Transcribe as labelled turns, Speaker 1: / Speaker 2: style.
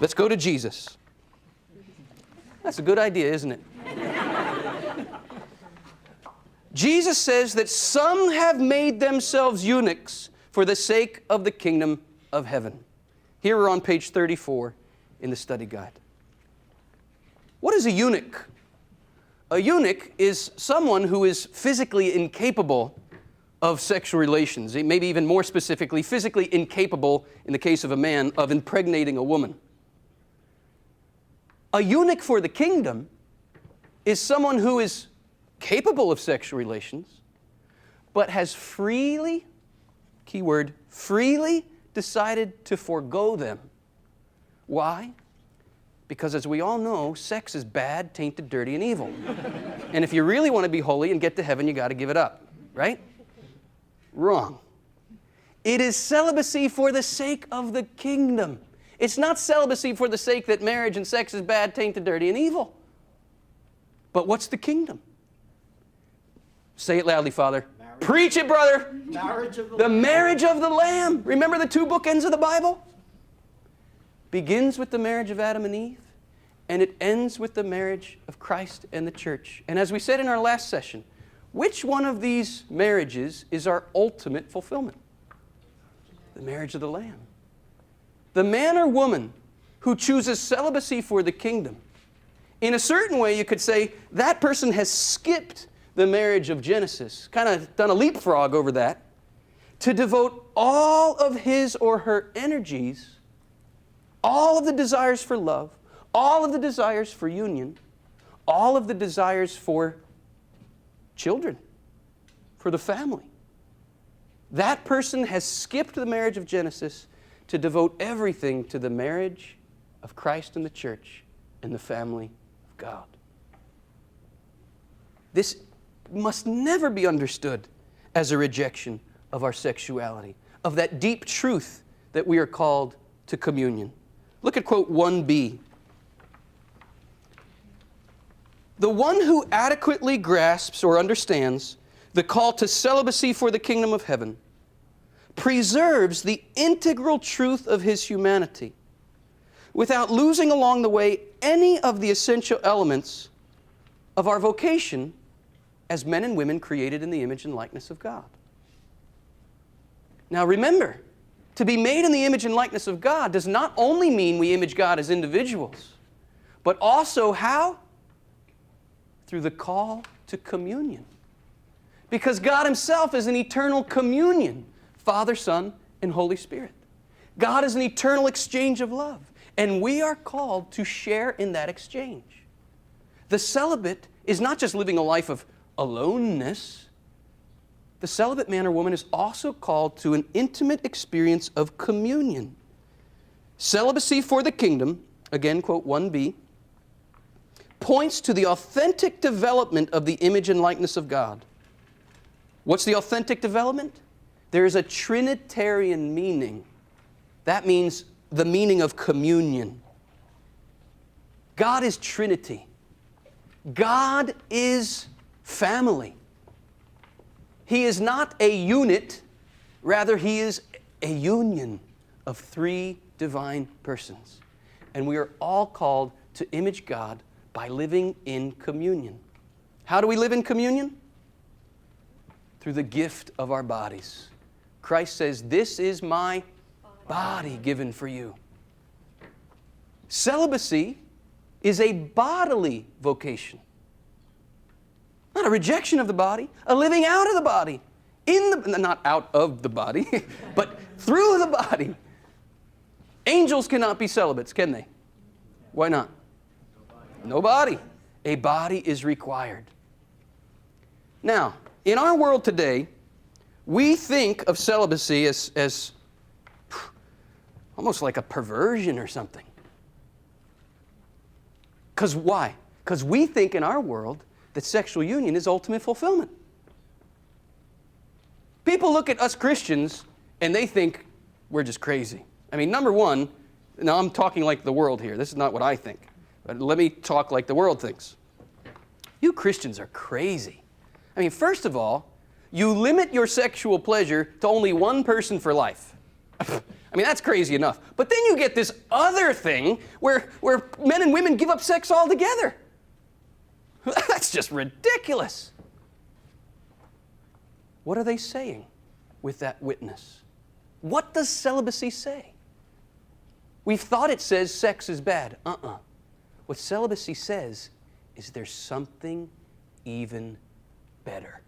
Speaker 1: Let's go to Jesus. That's a good idea, isn't it? Jesus says that some have made themselves eunuchs for the sake of the kingdom of heaven. Here we're on page 34 in the study guide. What is a eunuch? A eunuch is someone who is physically incapable of sexual relations, maybe even more specifically, physically incapable, in the case of a man, of impregnating a woman. A eunuch for the kingdom is someone who is capable of sexual relations, but has freely, keyword, freely decided to forego them. Why? Because as we all know, sex is bad, tainted, dirty, and evil. And if you really want to be holy and get to heaven, you got to give it up, right? Wrong. It is celibacy for the sake of the kingdom. It's not celibacy for the sake that marriage and sex is bad, tainted, dirty, and evil. But what's the kingdom? Say it loudly, Father.
Speaker 2: Marriage.
Speaker 1: Preach it, brother.
Speaker 2: Marriage of
Speaker 1: the marriage of the Lamb. Remember the two bookends of the Bible? Begins with the marriage of Adam and Eve, and it ends with the marriage of Christ and the church. And as we said in our last session, which one of these marriages is our ultimate fulfillment? The marriage of the Lamb. The man or woman who chooses celibacy for the kingdom, in a certain way you could say that person has skipped the marriage of Genesis, kind of done a leapfrog over that, to devote all of his or her energies, all of the desires for love, all of the desires for union, all of the desires for children, for the family. That person has skipped the marriage of Genesis to devote everything to the marriage of Christ and the church and the family of God. This must never be understood as a rejection of our sexuality, of that deep truth that we are called to communion. Look at quote 1b. The one who adequately grasps or understands the call to celibacy for the kingdom of heaven preserves the integral truth of his humanity without losing along the way any of the essential elements of our vocation as men and women created in the image and likeness of God. Now remember, to be made in the image and likeness of God does not only mean we image God as individuals, but also how? Through the call to communion. Because God Himself is an eternal communion, Father, Son, and Holy Spirit. God is an eternal exchange of love, and we are called to share in that exchange. The celibate is not just living a life of aloneness. The celibate man or woman is also called to an intimate experience of communion. Celibacy for the kingdom, again quote 1b, points to the authentic development of the image and likeness of God. What's the authentic development? There is a Trinitarian meaning. That means the meaning of communion. God is Trinity. God is family. He is not a unit, rather He is a union of three divine persons. And we are all called to image God by living in communion. How do we live in communion? Through the gift of our bodies. Christ says, "This is my body given for you." Celibacy is a bodily vocation. Not a rejection of the body, a living out of the body. Not out of the body, but through the body. Angels cannot be celibates, can they? Why not? No body. A body is required. Now, in our world today, we think of celibacy as almost like a perversion or something. Because why? Because we think in our world that sexual union is ultimate fulfillment. People look at us Christians and they think we're just crazy. I mean, number one, now I'm talking like the world here. This is not what I think. But let me talk like the world thinks. You Christians are crazy. I mean, first of all, you limit your sexual pleasure to only one person for life. I I mean, that's crazy enough. But then you get this other thing where men and women give up sex altogether. That's just ridiculous. What are they saying with that witness? What does celibacy say? We've thought it says sex is bad. What celibacy says is there's something even better.